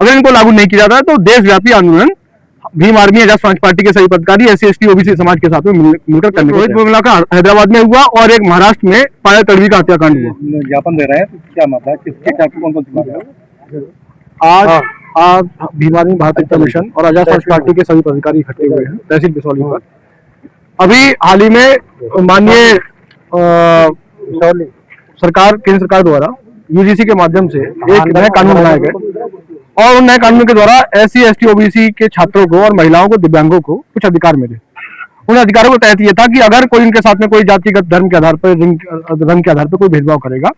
अगर इनको लागू नहीं किया जाता है तो देशव्यापी आंदोलन भीम आर्मी आजाद समाज पार्टी के सभी पदाधिकारी SC ST OBC समाज के साथ में मिलकर करने को। रोहित बोमला का हैदराबाद में हुआ और एक महाराष्ट्र में पायल तड़वी का हत्याकांड हुआ। ज्ञापन दे रहे हैं, क्या मामला, किसके क्या कौन कौन सी मामला? आज भीम आर्मी भारत मिशन और आजाद समाज पार्टी के सभी पदाधिकारी इकट्ठे हुए हैं तहसील बिसौली पर। अभी हाल ही में माननीय सरकार, केंद्र सरकार द्वारा UGC के माध्यम से एक नए कानून बनाए गए और उन नए कानून के द्वारा SC ST OBC के छात्रों को और महिलाओं को, दिव्यांगों को कुछ अधिकार मिले। उन अधिकारों के तहत ये था कि अगर कोई इनके साथ में कोई जातिगत, धर्म के आधार पर, रंग के आधार पर कोई भेदभाव करेगा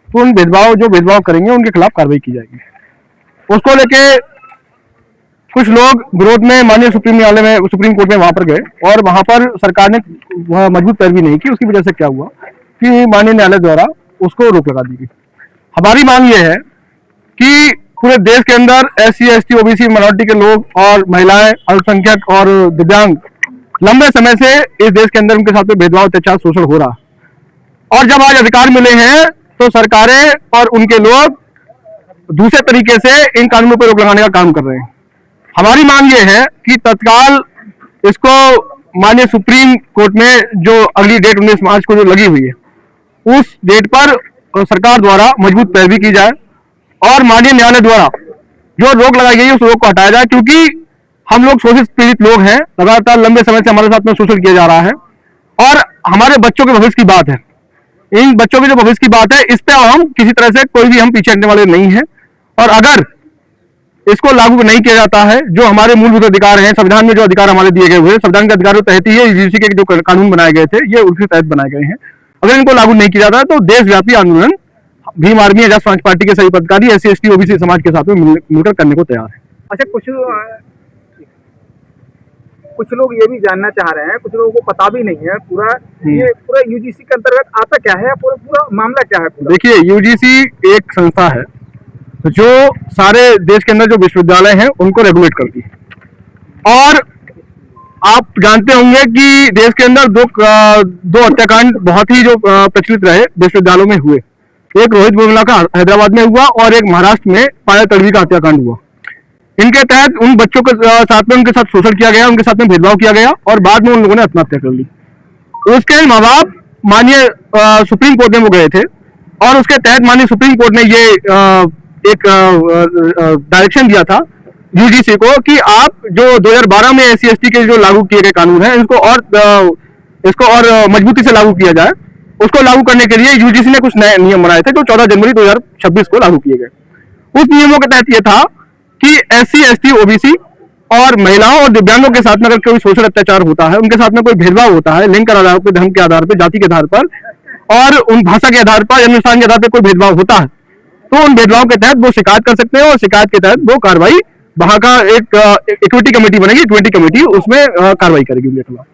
तो उन भेदभाव करेंगे उनके खिलाफ कार्रवाई की जाएगी। उसको लेके कुछ लोग विरोध में माननीय सुप्रीम कोर्ट में वहां पर गए और वहां पर सरकार ने मजबूत पैरवी नहीं की। उसकी वजह से क्या हुआ कि माननीय न्यायालय द्वारा उसको रोक लगा दी गई। हमारी मांग ये है कि पूरे देश के अंदर SC ST OBC माइनॉरिटी के लोग और महिलाएं, अल्पसंख्यक और दिव्यांग लंबे समय से इस देश के अंदर उनके साथ में भेदभाव, अत्याचार, शोषण हो रहा। और जब आज अधिकार मिले हैं तो सरकारें और उनके लोग दूसरे तरीके से इन कानूनों पर रोक लगाने का काम कर रहे हैं। हमारी मांग ये है कि तत्काल इसको माननीय सुप्रीम कोर्ट में जो अगली डेट 19 मार्च को जो लगी हुई है उस डेट पर सरकार द्वारा मजबूत पैरवी की जाए और माननीय न्यायालय द्वारा जो रोक लगाई गई है उस रोक को हटाया जाए, क्योंकि हम लोग शोषित पीड़ित लोग हैं। लगातार लंबे समय से हमारे साथ में शोषण किया जा रहा है और हमारे बच्चों के भविष्य की बात है। इन बच्चों के जो भविष्य की बात है इस पे हम किसी तरह से कोई भी हम पीछे हटने वाले नहीं है। और अगर इसको लागू नहीं किया जाता है, जो हमारे मूलभूत अधिकार हैं, संविधान में जो अधिकार हमारे दिए गए हुए, संविधान के अधिकारों के तहत ही UGC के जो कानून बनाए गए थे ये उसी तहत बनाए गए हैं। अगर इनको लागू नहीं किया जाता है तो देशव्यापी आंदोलन भीम आर्मी आजाद समाज पार्टी के सभी पदाधिकारी SC ST OBC समाज के साथ में मिलकर करने को तैयार है। अच्छा, कुछ लोग ये भी जानना चाह रहे हैं, कुछ लोगों को पता भी नहीं है ये पूरा UGC के अंतर्गत आता क्या है, पूरा मामला क्या है? देखिए, UGC एक संस्था है जो सारे देश के अंदर जो विश्वविद्यालय हैं उनको रेगुलेट करती है। और आप जानते होंगे कि देश के अंदर दो हत्याकांड बहुत ही जो प्रचलित रहे विश्वविद्यालयों में हुए। एक रोहित बोमला का हैदराबाद में हुआ और एक महाराष्ट्र में पायल तड़वी का हत्याकांड हुआ। इनके तहत उन बच्चों के साथ में उनके साथ शोषण किया गया, उनके साथ में भेदभाव किया गया और बाद में उन लोगों ने आत्महत्या कर ली। उसके माँ बाप माननीय सुप्रीम कोर्ट में वो गए थे और उसके तहत माननीय सुप्रीम कोर्ट ने ये एक डायरेक्शन दिया था UGC को कि आप जो 2012 में SC ST के जो लागू किए गए कानून हैं इसको और मजबूती से लागू किया जाए। उसको लागू करने के लिए UGC ने कुछ नए नियम बनाए थे जो 14 जनवरी 2026 को लागू किए गए। उस नियमों के तहत ये था कि SC ST OBC और महिलाओं और दिव्यांगों के साथ में अगर कोई शोषण अत्याचार होता है, उनके साथ में कोई भेदभाव होता है, लिंग के आधार पर, धर्म के आधार पर, जाति के आधार पर और उन भाषा के आधार पर, जन्मस्थान के आधार पर कोई भेदभाव होता है तो उन भेदभाव के तहत वो शिकायत कर सकते हैं और शिकायत के तहत वो कार्रवाई वहां का एक इक्विटी कमेटी बनेगी, इक्विटी कमेटी उसमें कार्रवाई करेगी उनके खिलाफ।